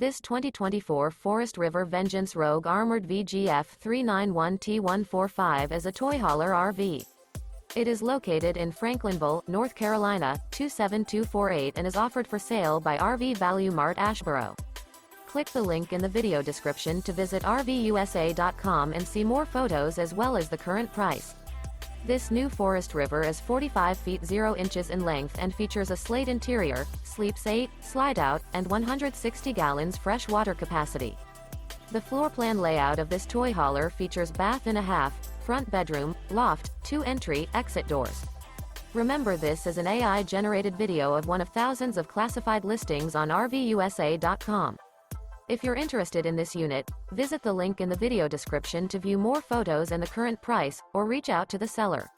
This 2024 Forest River Vengeance Rogue Armored VGF 391T145 is a toy hauler RV. It is located in Franklinville, North Carolina, 27248 and is offered for sale by RV Value Mart Asheboro. Click the link in the video description to visit RVUSA.com and see more photos as well as the current price. This new Forest River is 45 feet 0 inches in length and features a Slate interior, sleeps 8, Slideout, and 160 gallons fresh water capacity. The floor plan layout of this toy hauler features bath and a half, front bedroom, loft, 2 entry, exit doors. Remember, this is an AI-generated video of one of thousands of classified listings on RVUSA.com. If you're interested in this unit, visit the link in the video description to view more photos and the current price, or reach out to the seller.